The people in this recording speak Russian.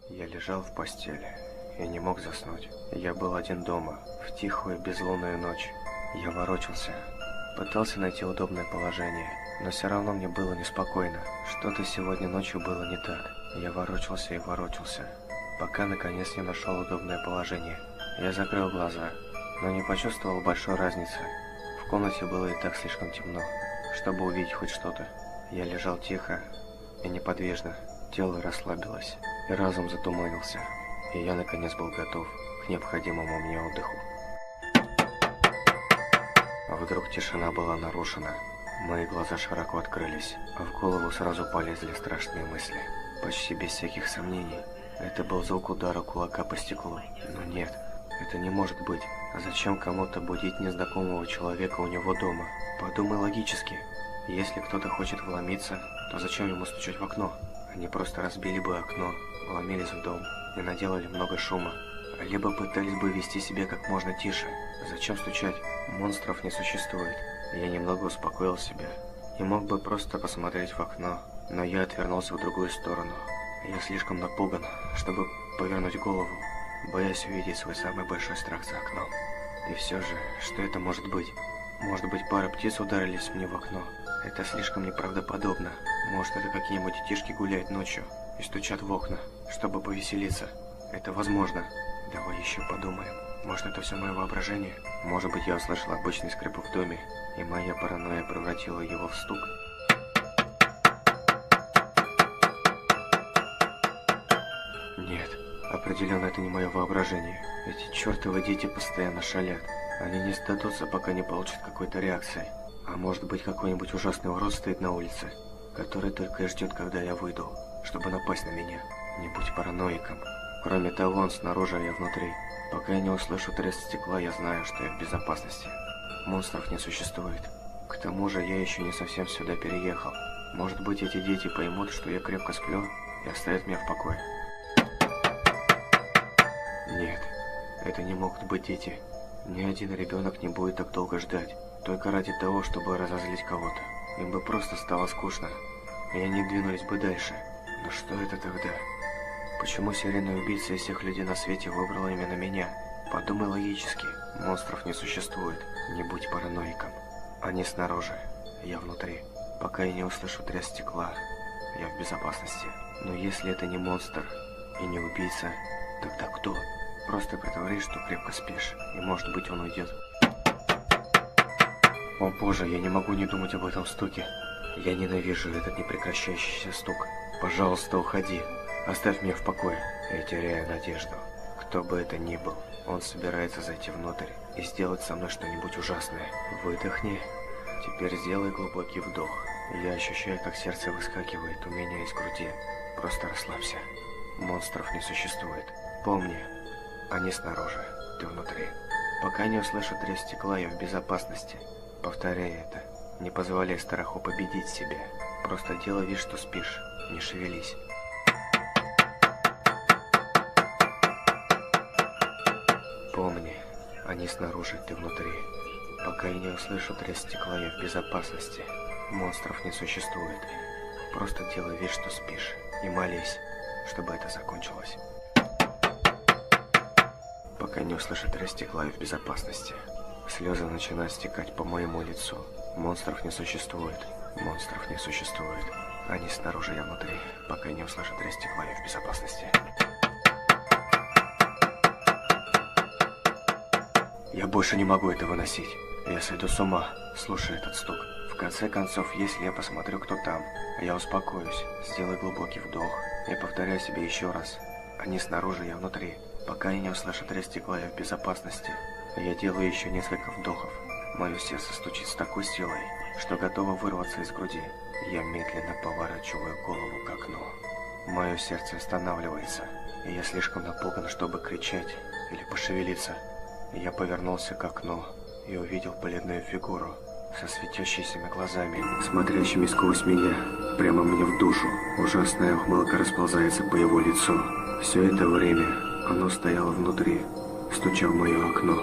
Я лежал в постели и не мог заснуть. Я был один дома, в тихую безлунную ночь. Я ворочался, пытался найти удобное положение, но все равно мне было неспокойно. Что-то сегодня ночью было не так. Я ворочался и ворочался, пока наконец не нашел удобное положение. Я закрыл глаза, но не почувствовал большой разницы. В комнате было и так слишком темно, чтобы увидеть хоть что-то. Я лежал тихо и неподвижно, тело расслабилось, и разум затуманился, и я наконец был готов к необходимому мне отдыху. А вдруг тишина была нарушена. Мои глаза широко открылись, а в голову сразу полезли страшные мысли. Почти без всяких сомнений, это был звук удара кулака по стеклу. Но нет, это не может быть. А зачем кому-то будить незнакомого человека у него дома? Подумай логически. Если кто-то хочет вломиться, то зачем ему стучать в окно? Они просто разбили бы окно, вломились в дом и наделали много шума. Либо пытались бы вести себя как можно тише. Зачем стучать? Монстров не существует. Я немного успокоил себя и мог бы просто посмотреть в окно, но я отвернулся в другую сторону. Я слишком напуган, чтобы повернуть голову, боясь увидеть свой самый большой страх за окном. И все же, что это может быть? Может быть, пара птиц ударились мне в окно? Это слишком неправдоподобно. Может, это какие-нибудь детишки гуляют ночью и стучат в окна, чтобы повеселиться. Это возможно. Давай еще подумаем. Может, это все мое воображение? Может быть, я услышал обычный скрип в доме, и моя паранойя превратила его в стук? Нет, определенно это не мое воображение. Эти чертовы дети постоянно шалят. Они не сдадутся, пока не получат какой-то реакции. А может быть, какой-нибудь ужасный урод стоит на улице, который только и ждет, когда я выйду, чтобы напасть на меня. Не будь параноиком. Кроме того, он снаружи, а я внутри. Пока я не услышу треск стекла, я знаю, что я в безопасности. Монстров не существует. К тому же, я еще не совсем сюда переехал. Может быть, эти дети поймут, что я крепко сплю, и оставят меня в покое. Нет, это не могут быть дети. Ни один ребенок не будет так долго ждать, только ради того, чтобы разозлить кого-то. Им бы просто стало скучно, и они двинулись бы дальше. Но что это тогда? Почему серийный убийца из всех людей на свете выбрал именно меня? Подумай логически. Монстров не существует. Не будь параноиком. Они снаружи, я внутри. Пока я не услышу треск стекла, я в безопасности. Но если это не монстр и не убийца, тогда кто? Просто притворись, что крепко спишь, и может быть он уйдет. О боже, я не могу не думать об этом стуке. Я ненавижу этот непрекращающийся стук. Пожалуйста, уходи. Оставь меня в покое. Я теряю надежду. Кто бы это ни был, он собирается зайти внутрь и сделать со мной что-нибудь ужасное. Выдохни. Теперь сделай глубокий вдох. Я ощущаю, как сердце выскакивает у меня из груди. Просто расслабься. Монстров не существует. Помни, они снаружи, ты внутри. Пока не услышу треск стекла, я в безопасности. Повторяй это. Не позволяй страху победить себя. Просто делай вид, что спишь. Не шевелись. Помни, они снаружи, ты внутри. Пока я не услышу треск стекла, я в безопасности. Монстров не существует. Просто делай вид, что спишь. И молись, чтобы это закончилось. Пока не услышу треск стекла, я в безопасности. Слезы начинают стекать по моему лицу. Монстров не существует. Монстров не существует. Они снаружи, я внутри. Пока не услышу треск стекла, я в безопасности. Я больше не могу это выносить. Я сойду с ума, слушая этот стук. В конце концов, если я посмотрю, кто там, я успокоюсь, сделаю глубокий вдох и повторяю себе еще раз. Они снаружи, я внутри. Пока я не услышу треск стекла, я в безопасности. Я делаю еще несколько вдохов. Мое сердце стучит с такой силой, что готово вырваться из груди. Я медленно поворачиваю голову к окну. Мое сердце останавливается, и я слишком напуган, чтобы кричать или пошевелиться. Я повернулся к окну и увидел бледную фигуру со светящимися глазами, смотрящими сквозь меня, прямо мне в душу. Ужасная ухмылка расползается по его лицу. Все это время оно стояло внутри, стуча в мое окно.